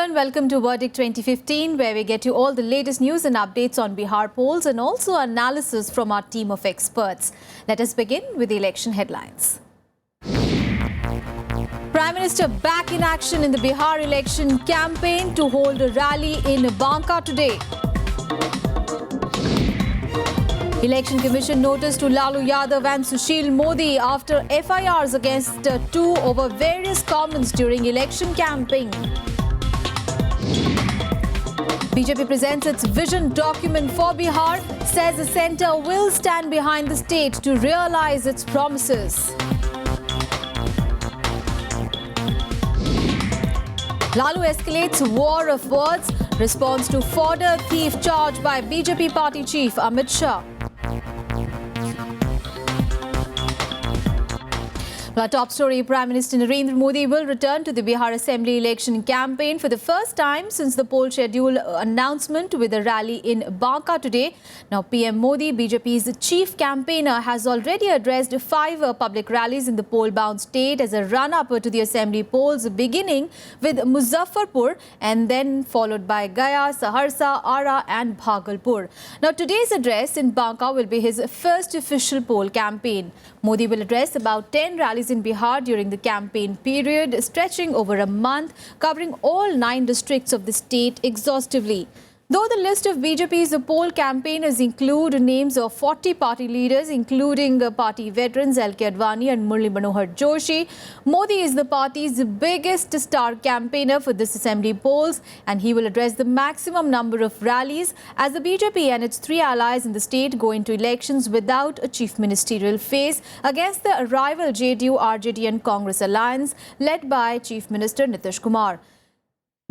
and welcome to Verdict 2015, where we get you all the latest news and updates on Bihar polls and also analysis from our team of experts. Let us begin with the election headlines. Prime Minister back in action in the Bihar election campaign to hold a rally in Banka today. Election Commission notice to Lalu Yadav and Sushil Modi after FIRs against two over various comments during election campaign. BJP presents its vision document for Bihar, says the centre will stand behind the state to realize its promises. Lalu escalates war of words, response to fodder thief charge by BJP party chief Amit Shah. Our top story, Prime Minister Narendra Modi will return to the Bihar Assembly election campaign for the first time since the poll schedule announcement with a rally in Banka today. Now, PM Modi, BJP's chief campaigner, has already addressed 5 public rallies in the poll-bound state as a run-up to the assembly polls, beginning with Muzaffarpur and then followed by Gaya, Saharsa, Ara and Bhagalpur. Now, today's address in Banka will be his first official poll campaign. Modi will address about 10 rallies in Bihar during the campaign period, stretching over a month, covering all 9 districts of the state exhaustively. Though the list of BJP's poll campaigners include names of 40 party leaders, including party veterans L.K. Advani and Murli Manohar Joshi, Modi is the party's biggest star campaigner for this assembly polls, and he will address the maximum number of rallies as the BJP and its 3 allies in the state go into elections without a chief ministerial face against the rival JDU, RJD and Congress alliance led by Chief Minister Nitish Kumar.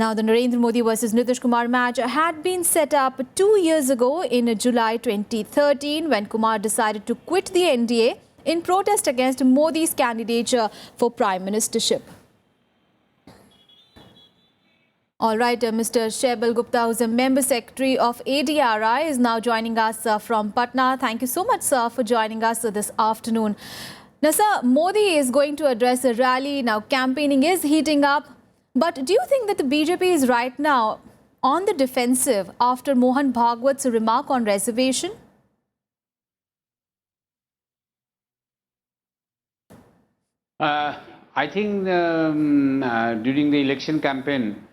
Now, the Narendra Modi versus Nitish Kumar match had been set up 2 years ago in July 2013 when Kumar decided to quit the NDA in protest against Modi's candidature for Prime Ministership. All right, Mr. Shaibal Gupta, who is a member secretary of ADRI, is now joining us from Patna. Thank you so much, sir, for joining us this afternoon. Now, sir, Modi is going to address a rally. Now, campaigning is heating up. But do you think that the BJP is right now on the defensive after Mohan Bhagwat's remark on reservation? I think during the election campaign,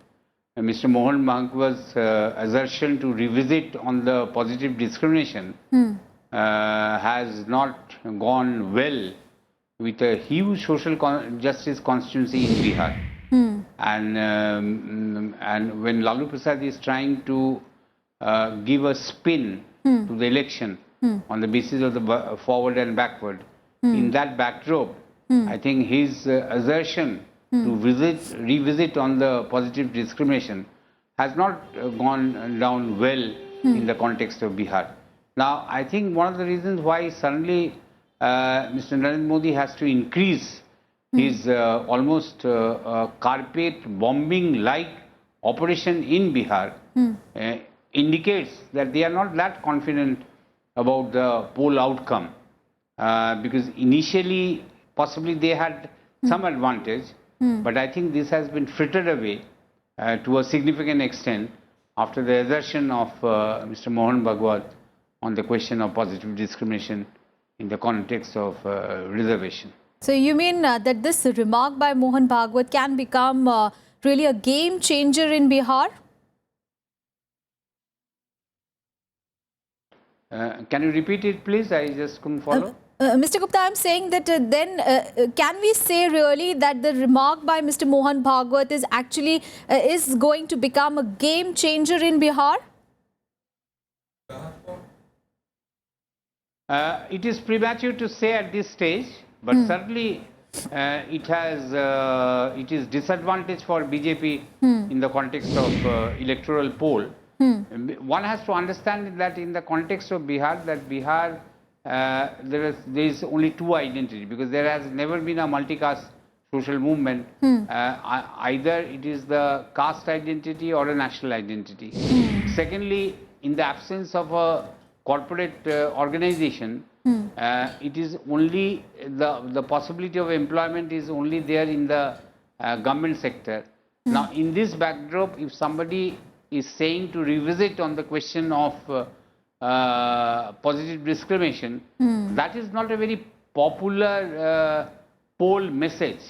Mr. Mohan Bhagwat's assertion to revisit on the positive discrimination has not gone well with a huge social justice constituency in Bihar. And when Lalu Prasad is trying to give a spin to the election on the basis of the forward and backward, in that backdrop, I think his assertion to revisit on the positive discrimination has not gone down well in the context of Bihar. Now, I think one of the reasons why suddenly Mr. Narendra Modi has to increase his almost carpet bombing-like operation in Bihar indicates that they are not that confident about the poll outcome because initially possibly they had some advantage, but I think this has been frittered away to a significant extent after the assertion of Mr. Mohan Bhagwat on the question of positive discrimination in the context of reservation. So you mean that this remark by Mohan Bhagwat can become really a game changer in Bihar? Can you repeat it, please? I just couldn't follow. Mr. Gupta, I'm saying that then can we say really that the remark by Mr. Mohan Bhagwat is actually is going to become a game changer in Bihar? It is premature to say at this stage. But certainly, it is disadvantage for BJP in the context of electoral poll. One has to understand that in the context of Bihar, there is only 2 identities because there has never been a multi-caste social movement. Either it is the caste identity or a national identity. Secondly, in the absence of a corporate organization, it is only the possibility of employment is only there in the government sector. Now, in this backdrop, if somebody is saying to revisit on the question of positive discrimination, that is not a very popular poll message.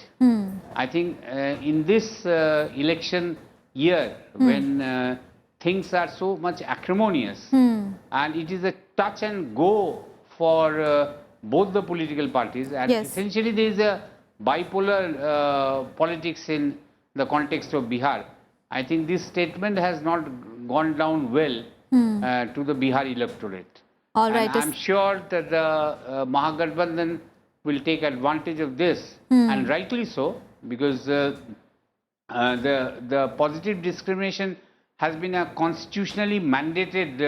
I think in this election year, when things are so much acrimonious, and it is a touch and go for both the political parties, and essentially there is a bipolar politics in the context of Bihar. I think this statement has not gone down well to the Bihar electorate. All right. And I'm sure that the Mahagathbandhan will take advantage of this, and rightly so, because the positive discrimination has been a constitutionally mandated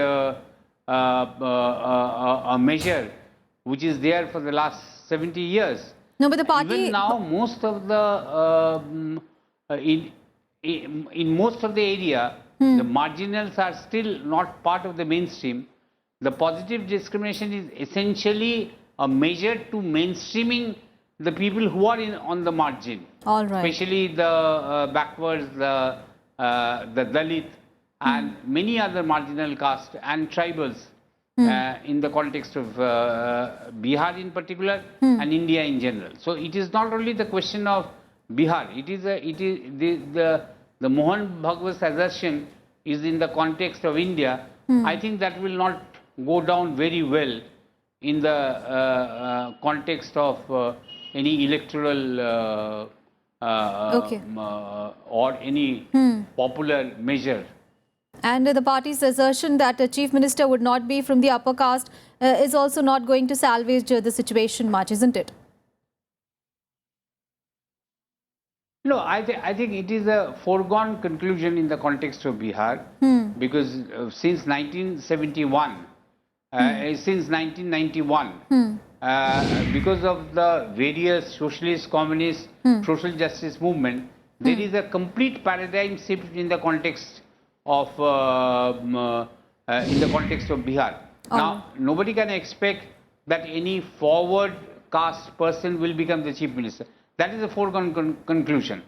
a measure which is there for the last 70 years. No, but the party... Even now, most of the... in most of the area, the marginals are still not part of the mainstream. The positive discrimination is essentially a measure to mainstreaming the people who are on the margin. All right. Especially the backwards, the Dalit, and many other marginal castes and tribals in the context of Bihar in particular and India in general. So it is not only the question of Bihar. It is the Mohan Bhagwat's assertion is in the context of India. I think that will not go down very well in the context of any electoral or any popular measure. And the party's assertion that the chief minister would not be from the upper caste is also not going to salvage the situation much, isn't it? No, I think it is a foregone conclusion in the context of Bihar, because since 1971, since 1991, because of the various socialist, communist, social justice movement, there is a complete paradigm shift in the context of Bihar. Now, nobody can expect that any forward caste person will become the chief minister. That is a foregone conclusion.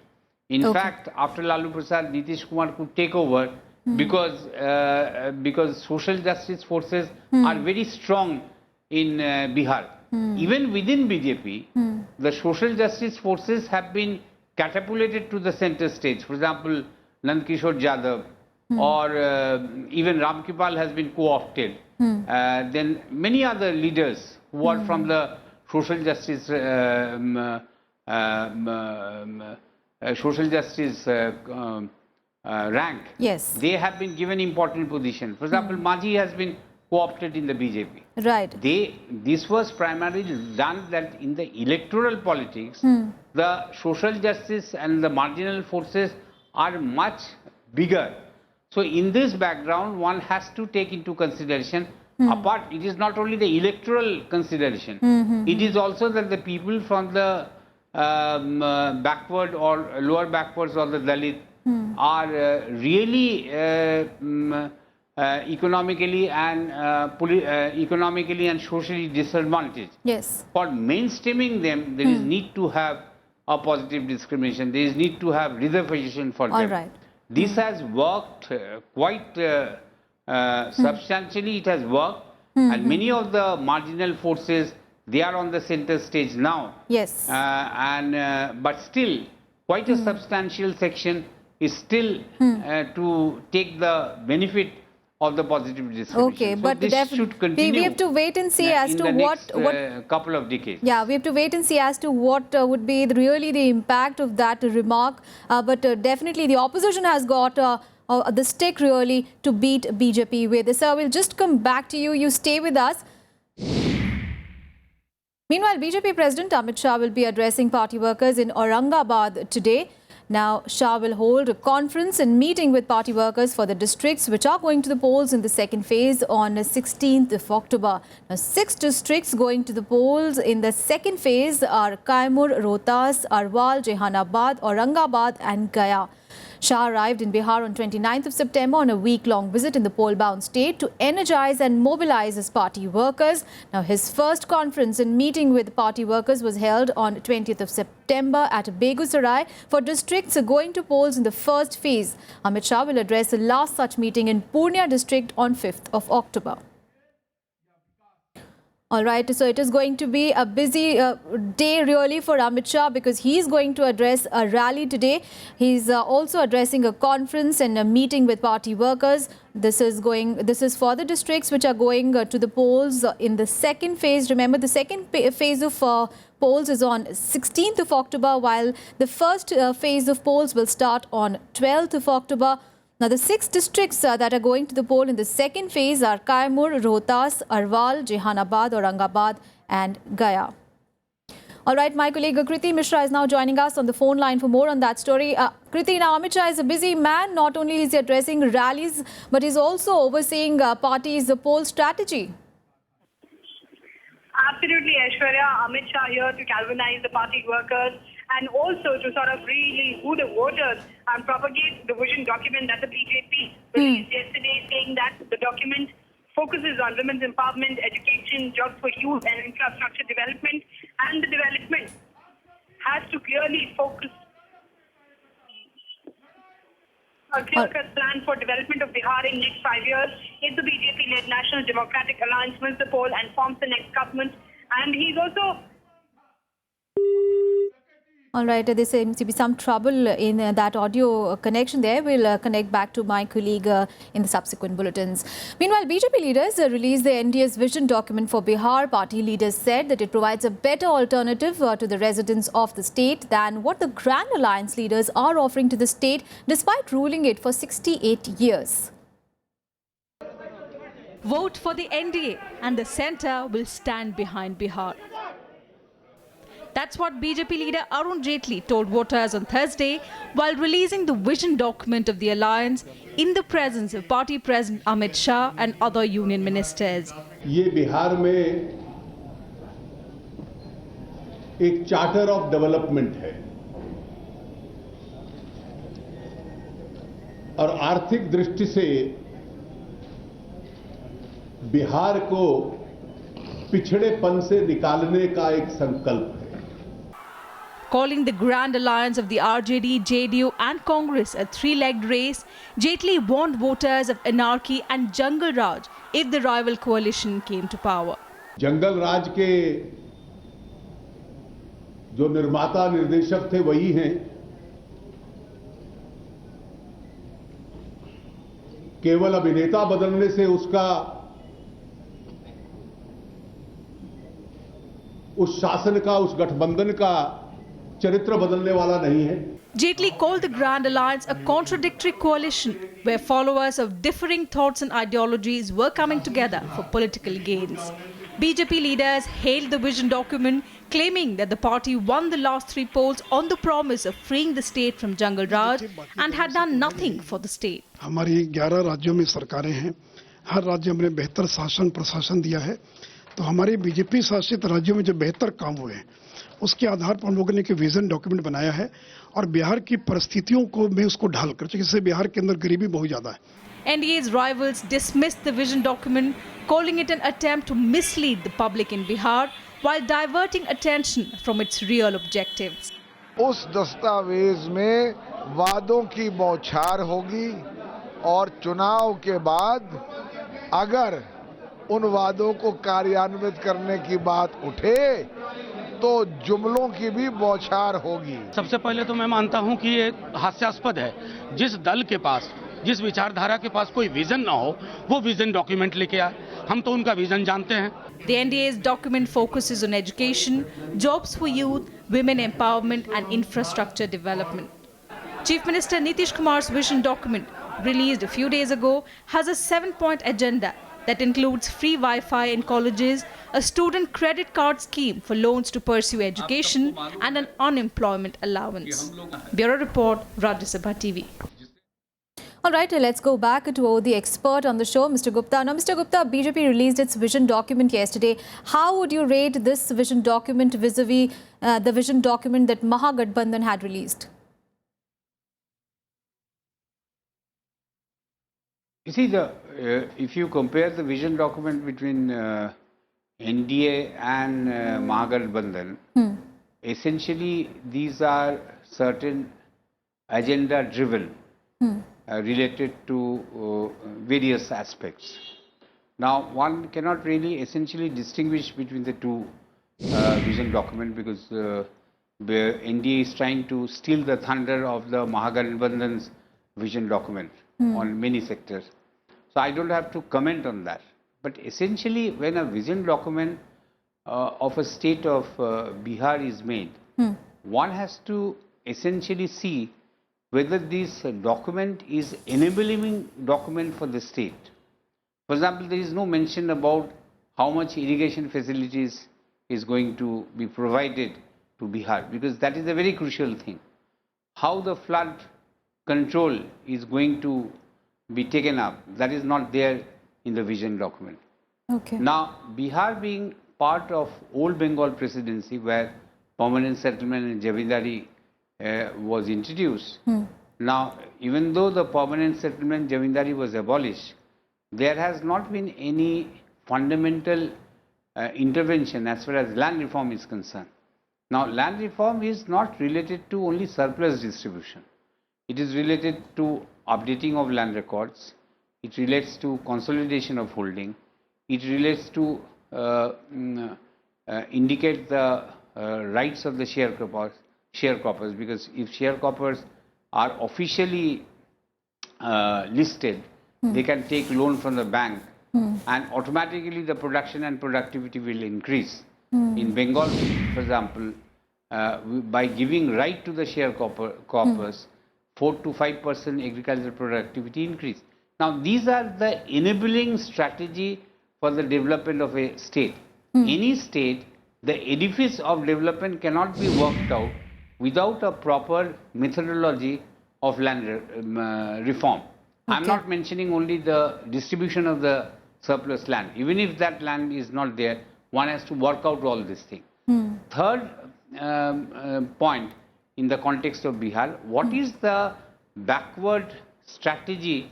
In fact, after Lalu Prasad, Nitish Kumar could take over because social justice forces are very strong in Bihar. Even within BJP, the social justice forces have been catapulted to the center stage. For example, Nand Kishore Jadhav or even Ramkipal has been co-opted. Then many other leaders who are from the social justice rank, they have been given important position. For example, Maji has been co-opted in the BJP. Right. This was primarily done that in the electoral politics, the social justice and the marginal forces are much bigger. So in this background, one has to take into consideration, apart, it is not only the electoral consideration, it is also that the people from the backward or lower backwards or the Dalit are really economically and socially disadvantaged. Yes. For mainstreaming them, there is need to have a positive discrimination. There is need to have reservation for them. All right. This has worked quite substantially. It has worked, and many of the marginal forces, they are on the center stage now. Yes. But still, quite a substantial section is still to take the benefit of the positive discrimination. Okay, so but this should continue. We have to wait and see as to what couple of decades. Yeah, we have to wait and see as to what would be really the impact of that remark. But definitely the opposition has got the stick really to beat BJP with. So we'll just come back to you. You stay with us. Meanwhile, BJP President Amit Shah will be addressing party workers in Aurangabad today. Now, Shah will hold a conference and meeting with party workers for the districts which are going to the polls in the second phase on 16th of October. Now, 6 districts going to the polls in the second phase are Kaimur, Rohtas, Arwal, Jehanabad, Aurangabad and Gaya. Shah arrived in Bihar on 29th of September on a week-long visit in the poll-bound state to energize and mobilize his party workers. Now, his first conference and meeting with party workers was held on 20th of September at Begusarai for districts going to polls in the first phase. Amit Shah will address the last such meeting in Purnia district on 5th of October. All right, so it is going to be a busy day really for Amit Shah because he is going to address a rally today. He's also addressing a conference and a meeting with party workers. This is for the districts which are going to the polls in the second phase. Remember, the second phase of polls is on 16th of October, while the first phase of polls will start on 12th of October. Now, the 6 districts that are going to the poll in the second phase are Kaimur, Rohtas, Arwal, Jehanabad, Aurangabad and Gaya. All right, my colleague Kriti Mishra is now joining us on the phone line for more on that story. Kriti, now Amit Shah is a busy man. Not only is he addressing rallies, but he's also overseeing parties' poll strategy. Absolutely, Aishwarya. Amit Shah here to galvanize the party workers and also to sort of really woo the voters and propagate the vision document that the BJP released yesterday, saying that the document focuses on women's empowerment, education, jobs for youth and infrastructure development, and the development has to clearly focus a clear-cut plan for development of Bihar in next 5 years if the BJP-led National Democratic Alliance wins the poll and forms the next government. And he's also... All right, there seems to be some trouble in that audio connection there. We'll connect back to my colleague in the subsequent bulletins. Meanwhile, BJP leaders released the NDA's vision document for Bihar. Party leaders said that it provides a better alternative to the residents of the state than what the Grand Alliance leaders are offering to the state, despite ruling it for 68 years. Vote for the NDA and the centre will stand behind Bihar. That's what BJP leader Arun Jaitley told voters on Thursday while releasing the vision document of the alliance in the presence of party president Amit Shah and other union ministers. ये बिहार में एक charter of development है और आर्थिक दृष्टि से बिहार को पिछड़ेपन से निकालने का एक संकल्प है. Calling the grand alliance of the RJD, JDU and Congress a three-legged race, Jaitley warned voters of anarchy and jungle raj if the rival coalition came to power. जंगल राज के जो निर्माता निर्देशक थे वही हैं. केवल अभिनेता बदलने से उसका उस शासन का, उस गठबंधन का चरित्र बदलने वाला नहीं है. Jaitley called the Grand Alliance a contradictory coalition where followers of differing thoughts and ideologies were coming together for political gains. BJP leaders hailed the vision document, claiming that the party won the last 3 polls on the promise of freeing the state from jungle raj and had done nothing for the state. हमारी 11 राज्यों में सरकारें हैं. हर राज्य में बेहतर शासन प्रशासन दिया है. तो हमारे बीजेपी शासित राज्यों में जो बेहतर काम हुए हैं उसके आधार पर हम लोगों ने एक विजन डॉक्यूमेंट बनाया है और बिहार की परिस्थितियों को में उसको ढालकर, जिससे बिहार के अंदर गरीबी बहुत ज्यादा है. NDA's rivals dismissed the vision document, calling it an attempt to mislead the public in Bihar while diverting attention from its real objectives. उस दस्तावेज में वादों की बौछार होगी और चुनाव के बाद अगर उन वादों को कार्यान्वित करने की बात उठे तो जुमलों की भी बौछार होगी. सबसे पहले तो मैं मानता हूं कि ये हास्यास्पद है. जिस दल के पास, जिस विचारधारा के पास कोई विजन ना हो, वो विजन डॉक्यूमेंट लेके आए. हम तो उनका विजन जानते हैं. The NDA's document focuses on education, jobs for youth, women empowerment and infrastructure development. Chief Minister Nitish Kumar's vision document, released a few days ago, has a 7-point agenda that includes free Wi-Fi in colleges, a student credit card scheme for loans to pursue education, and an unemployment allowance. Bureau Report, Rajya Sabha TV. All right, let's go back to the expert on the show, Mr. Gupta. Now, Mr. Gupta, BJP released its vision document yesterday. How would you rate this vision document vis-a-vis the vision document that Mahagathbandhan had released? You see, if you compare the vision document between NDA and Mahagathbandhan, essentially these are certain agenda-driven related to various aspects. Now, one cannot really essentially distinguish between the two vision document because the NDA is trying to steal the thunder of the Mahagathbandhan's vision document on many sectors. So I don't have to comment on that. But essentially, when a vision document of a state of Bihar is made, one has to essentially see whether this document is enabling document for the state. For example, there is no mention about how much irrigation facilities is going to be provided to Bihar, because that is a very crucial thing. How the flood control is going to be taken up, that is not there in the vision document. Okay. Now, Bihar being part of Old Bengal presidency, where permanent settlement and Jamindari was introduced. Now, even though the permanent settlement Jamindari was abolished, there has not been any fundamental intervention as far as land reform is concerned. Now, land reform is not related to only surplus distribution. It is related to updating of land records. It relates to consolidation of holding. It relates to indicate the rights of the sharecroppers, because if sharecroppers are officially listed, they can take loan from the bank and automatically the production and productivity will increase. In Bengal, for example, by giving right to the sharecroppers, 4 to 5% agricultural productivity increase. Now, these are the enabling strategy for the development of a state. Any state, the edifice of development cannot be worked out without a proper methodology of land reform. Okay. I'm not mentioning only the distribution of the surplus land. Even if that land is not there, one has to work out all these things. Third point in the context of Bihar, what is the backward strategy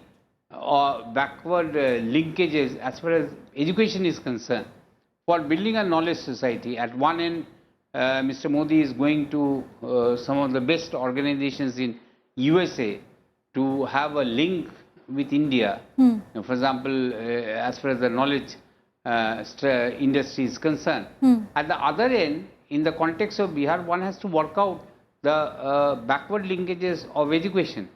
or backward linkages as far as education is concerned for building a knowledge society? At one end, Mr. Modi is going to some of the best organizations in USA to have a link with India. For example, as far as the knowledge industry is concerned. At the other end, in the context of Bihar, one has to work out the backward linkages of education.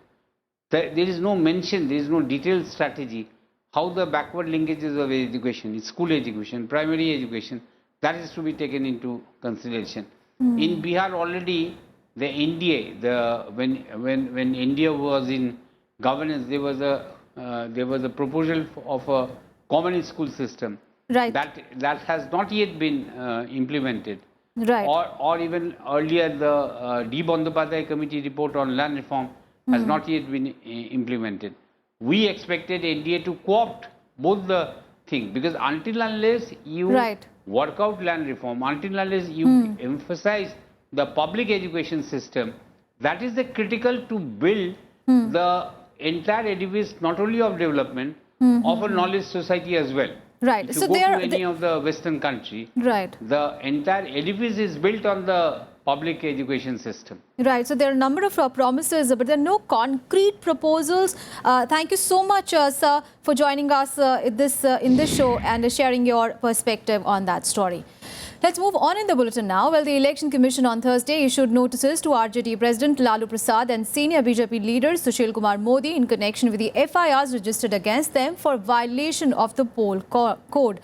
There is no mention, there is no detailed strategy how the backward linkages of education, school education, primary education, that is to be taken into consideration. In Bihar already, the NDA, when India was in governance, there was a proposal of a common school system. Right. That has not yet been implemented. Right. Or even earlier, the D. Bandyopadhyay committee report on land reform has not yet been implemented. We expected NDA to co-opt both the things, because until unless you work out land reform, until unless you emphasize the public education system, that is the critical to build the entire edifice, not only of development, of a knowledge society as well. Right. If you go to any of the Western country, the entire edifice is built on the public education system. Right. So there are a number of promises, but there are no concrete proposals. Thank you so much, sir, for joining us in this show and sharing your perspective on that story. Let's move on in the bulletin now. Well, the Election Commission on Thursday issued notices to RJD President Lalu Prasad and senior BJP leader Sushil Kumar Modi in connection with the FIRs registered against them for violation of the poll code.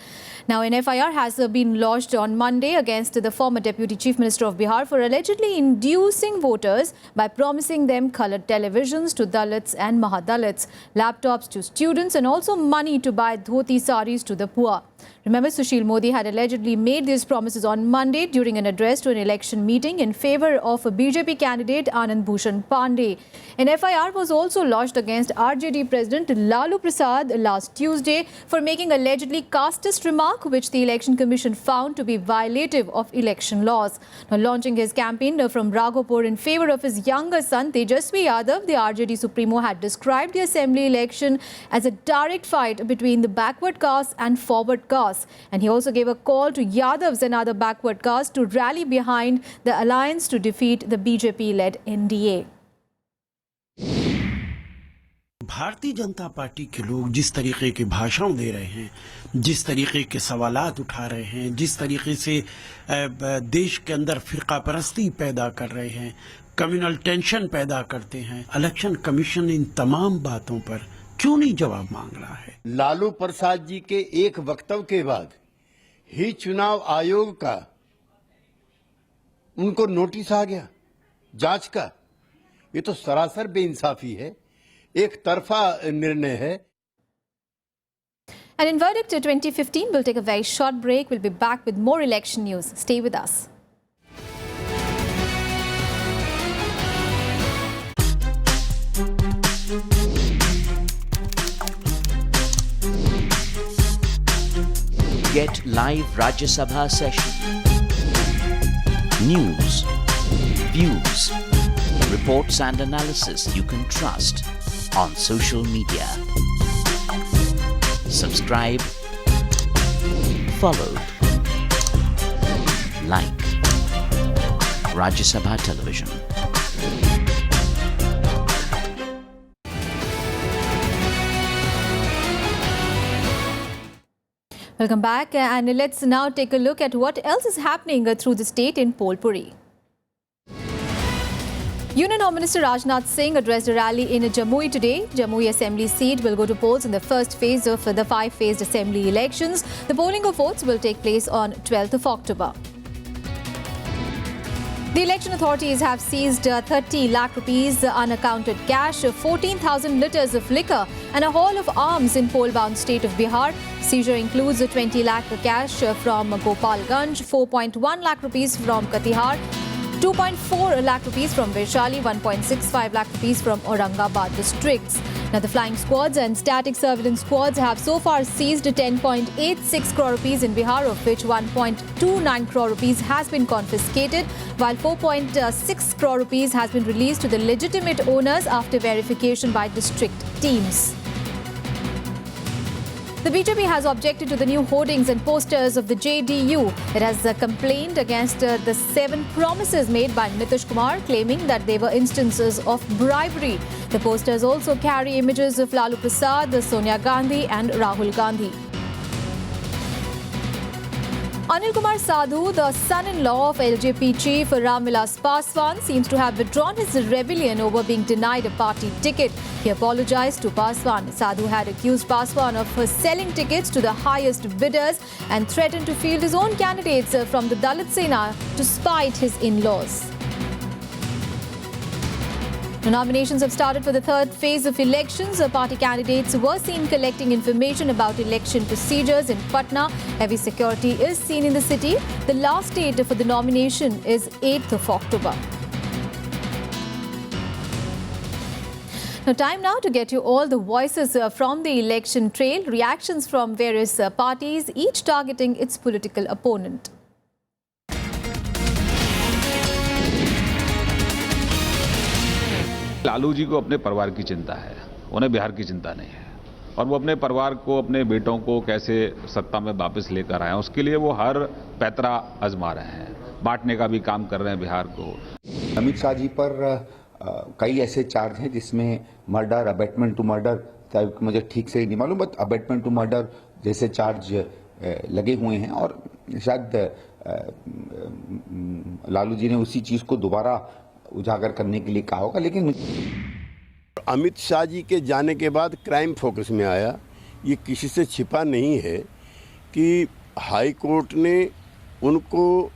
Now, an FIR has been lodged on Monday against the former Deputy Chief Minister of Bihar for allegedly inducing voters by promising them coloured televisions to Dalits and Mahadalits, laptops to students and also money to buy dhoti saris to the poor. Remember, Sushil Modi had allegedly made these promises on Monday during an address to an election meeting in favor of a BJP candidate Anand Bhushan Pandey. An FIR was also lodged against RJD President Lalu Prasad last Tuesday for making allegedly casteist remark which the Election Commission found to be violative of election laws. Now, launching his campaign from Raghopur in favor of his younger son Tejasvi Yadav, the RJD Supremo had described the assembly election as a direct fight between the backward castes and forward castes. And he also gave a call to Yadavs and other backward castes to rally behind the alliance to defeat the BJP-led NDA. Bharatiya Janata party के लोग जिस तरीके के भाषण दे रहे हैं, जिस तरीके के सवालात उठा रहे हैं, जिस तरीके से देश के अंदर फिरका परस्ती पैदा कर रहे हैं, कम्युनल टेंशन पैदा करते हैं, इलेक्शन कमीशन इन तमाम बातों पर क्यों नहीं जवाब मांग रहा है? लालू प्रसाद जी के एक वक्तव्य के बाद ही चुनाव आयोग का उनको नोटिस आ गया जांच का। ये तो सरासर बेइंसाफी है, एक तरफा निर्णय है। And in verdict 2015, we'll take a very short break. We'll be back with more election news. Stay with us. Get live Rajya Sabha session. News, views, reports and analysis you can trust on social media. Subscribe, follow, like Rajya Sabha Television. Welcome back, and let's now take a look at what else is happening through the state in Polpuri. Union Home Minister Rajnath Singh addressed a rally in Jamui today. Jamui Assembly seat will go to polls in the first phase of the 5-phased Assembly elections. The polling of votes will take place on 12th of October. The election authorities have seized 30 lakh rupees unaccounted cash, 14,000 litres of liquor and a haul of arms in poll-bound state of Bihar. Seizure includes 20 lakh cash from Gopalganj, 4.1 lakh rupees from Katihar, 2.4 lakh rupees from Vaishali, 1.65 lakh rupees from Aurangabad districts. Now, the flying squads and static surveillance squads have so far seized 10.86 crore rupees in Bihar, of which 1.29 crore rupees has been confiscated, while 4.6 crore rupees has been released to the legitimate owners after verification by district teams. The BJP has objected to the new hoardings and posters of the JDU. It has complained against the 7 promises made by Nitish Kumar, claiming that they were instances of bribery. The posters also carry images of Lalu Prasad, Sonia Gandhi and Rahul Gandhi. Anil Kumar Sadhu, the son-in-law of LJP chief Ram Vilas Paswan, seems to have withdrawn his rebellion over being denied a party ticket. He apologized to Paswan. Sadhu had accused Paswan of selling tickets to the highest bidders and threatened to field his own candidates from the Dalit Sena to spite his in-laws. The nominations have started for the third phase of elections. Party candidates were seen collecting information about election procedures in Patna. Heavy security is seen in the city. The last date for the nomination is 8th of October. Now, time now to get you all the voices from the election trail, reactions from various parties, each targeting its political opponent. Lalu ji को अपने परिवार की चिंता है, उन्हें बिहार की चिंता नहीं है और वो अपने परिवार को, अपने बेटों को कैसे सत्ता में वापस लेकर आए, उसके लिए वो हर पैतरा आजमा रहे हैं, बांटने का भी काम कर रहे हैं बिहार को। अमित शाह जी पर कई ऐसे चार्ज हैं जिसमें मर्डर, अबेटमेंट टू मर्डर, मुझे ठीक से नहीं मालूम, बट अबेटमेंट टू मर्डर जैसे चार्ज लगे हुए हैं और शायद लालू जी ने उसी चीज को दोबारा उजागर करने के लिए कहा होगा। लेकिन अमित शाह जी के जाने के बाद क्राइम फोकस में आया। ये किसी से छिपा नहीं है कि हाई कोर्ट ने उनको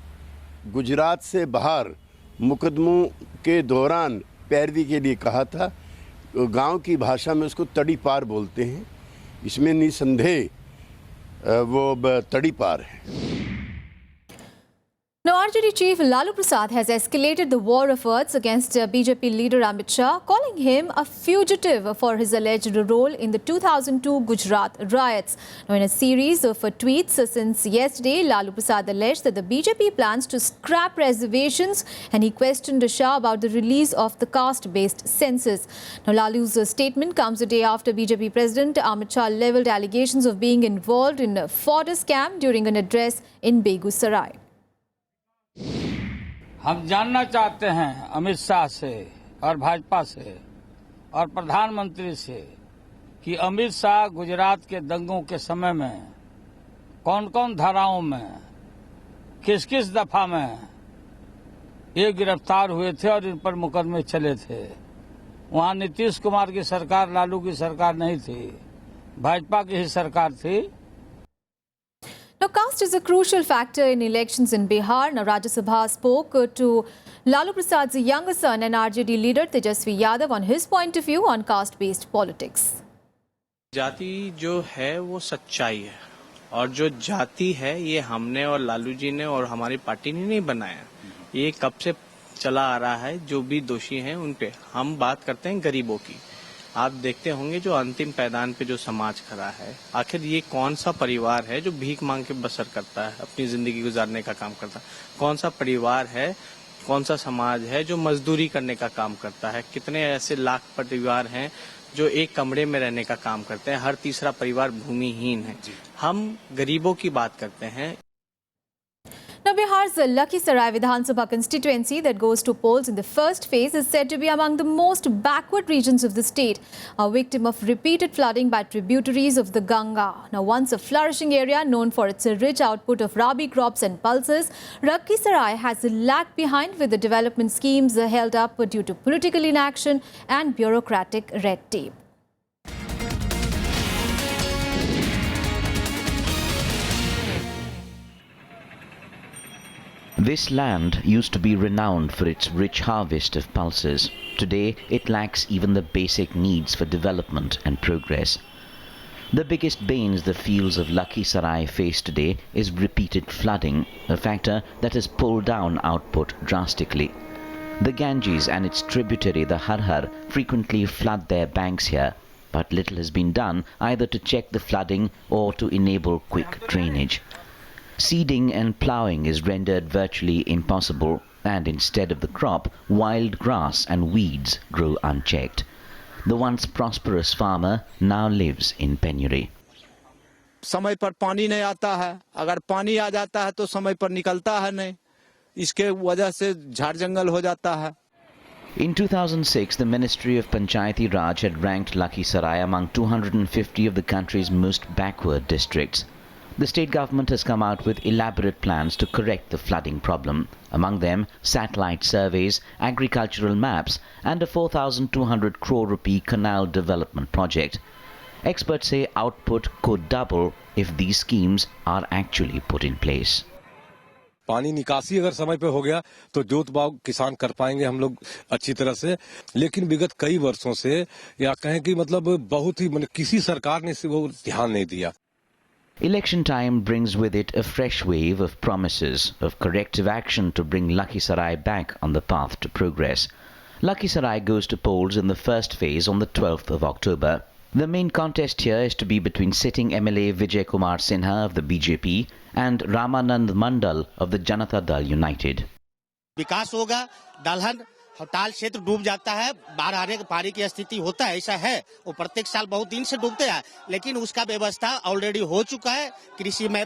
गुजरात से बाहर मुकदमों के दौरान पैरवी के लिए कहा था। गांव की भाषा में उसको तड़ी पार बोलते हैं। इसमें निसंदेह वो तड़ी पार है। Now, RJD chief Lalu Prasad has escalated the war efforts against BJP leader Amit Shah, calling him a fugitive for his alleged role in the 2002 Gujarat riots. Now, in a series of tweets since yesterday, Lalu Prasad alleged that the BJP plans to scrap reservations, and he questioned Shah about the release of the caste-based census. Now, Lalu's statement comes a day after BJP President Amit Shah levelled allegations of being involved in a fodder scam during an address in Begusarai. हम जानना चाहते हैं अमित शाह से और भाजपा से और प्रधानमंत्री से कि अमित शाह गुजरात के दंगों के समय में कौन कौन धाराओं में किस किस दफा में ये गिरफ्तार हुए थे और इन पर मुकदमे चले थे। वहां नीतीश कुमार की सरकार, लालू की सरकार नहीं थी, भाजपा की ही सरकार थी। Now, caste is a crucial factor in elections in Bihar. Now, Rajya Sabha spoke to Lalu Prasad's younger son and RJD leader Tejasvi Yadav on his point of view on caste-based politics. जाति जो है वो सच्चाई है, और जो जाति है ये हमने और लालू जी ने और हमारी पार्टी ने नहीं बनाया। ये कब से चला आ रहा है। जो भी दोषी हैं उन पे हम बात करते हैं गरीबों की। आप देखते होंगे जो अंतिम पैदान पे जो समाज खड़ा है, आखिर ये कौन सा परिवार है जो भीख मांग के बसर करता है, अपनी जिंदगी गुजारने का काम करता है? कौन सा परिवार है, कौन सा समाज है जो मजदूरी करने का काम करता है? कितने ऐसे लाख परिवार हैं जो एक कमरे में रहने का काम करते हैं? हर तीसरा परिवार भूमिहीन है। हम गरीबों की बात करते हैं। Now, Bihar's Lakhisarai Vidhan Sabha constituency that goes to polls in the first phase is said to be among the most backward regions of the state, a victim of repeated flooding by tributaries of the Ganga. Now, once a flourishing area known for its rich output of rabi crops and pulses, Lakhisarai has lagged behind with the development schemes held up due to political inaction and bureaucratic red tape. This land used to be renowned for its rich harvest of pulses. Today, it lacks even the basic needs for development and progress. The biggest banes the fields of Lakhisarai face today is repeated flooding, a factor that has pulled down output drastically. The Ganges and its tributary, the Har frequently flood their banks here, but little has been done either to check the flooding or to enable quick drainage. Seeding and ploughing is rendered virtually impossible, and instead of the crop, wild grass and weeds grow unchecked. The once prosperous farmer now lives in penury. समय पर पानी नहीं आता है, अगर पानी आ जाता है तो समय पर निकलता है नहीं, इसके वजह से झाड़ जंगल हो जाता है। In 2006, the Ministry of Panchayati Raj had ranked Lakhisarai among 250 of the country's most backward districts. The state government has come out with elaborate plans to correct the flooding problem. Among them, satellite surveys, agricultural maps, and a 4,200 crore rupee canal development project. Experts say output could double if these schemes are actually put in place. पानी निकासी अगर समय पे हो गया तो जोत बाग किसान कर पाएंगे हम लोग अच्छी तरह से, लेकिन विगत कई वर्षों से या कहें कि मतलब बहुत ही किसी सरकार ने वो ध्यान नहीं दिया। Election time brings with it a fresh wave of promises of corrective action to bring Lakhisarai back on the path to progress. Lakhisarai goes to polls in the first phase on the 12th of October. The main contest here is to be between sitting MLA Vijay Kumar Sinha of the BJP and Ramanand Mandal of the Janata Dal United. विकास होगा, दलहन हड़ताल क्षेत्र डूब जाता है, बाढ़ आने की पारी की स्थिति होता है, ऐसा है, वो प्रत्येक साल बहुत दिन से डूबते हैं, लेकिन उसका व्यवस्था ऑलरेडी हो चुका है, कृषि में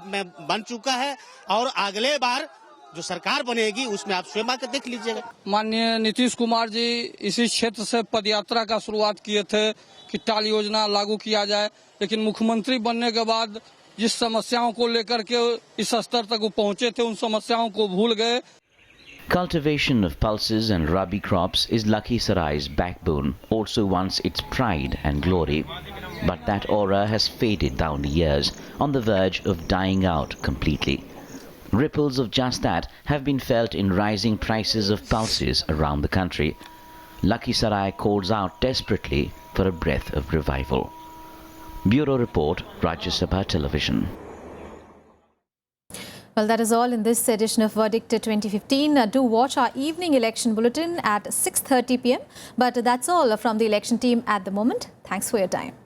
बन चुका है, और अगले बार जो सरकार बनेगी उसमें आप स्वयं आकर देख लीजिएगा। माननीय नीतीश कुमार जी इसी क्षेत्र से पदयात्रा का शुरुआत किए थे कि टाल योजना लागू किया जाए, लेकिन मुख्यमंत्री बनने के बाद जिस समस्याओं को लेकर के इस स्तर तक वो पहुंचे थे, उन समस्याओं को भूल गए। Cultivation of pulses and rabi crops is Lakhisarai's backbone, also once its pride and glory. But that aura has faded down the years, on the verge of dying out completely. Ripples of just that have been felt in rising prices of pulses around the country. Lakhisarai calls out desperately for a breath of revival. Bureau Report, Rajya Sabha Television. Well, that is all in this edition of Verdict 2015. Do watch our evening election bulletin at 6:30 p.m. But that's all from the election team at the moment. Thanks for your time.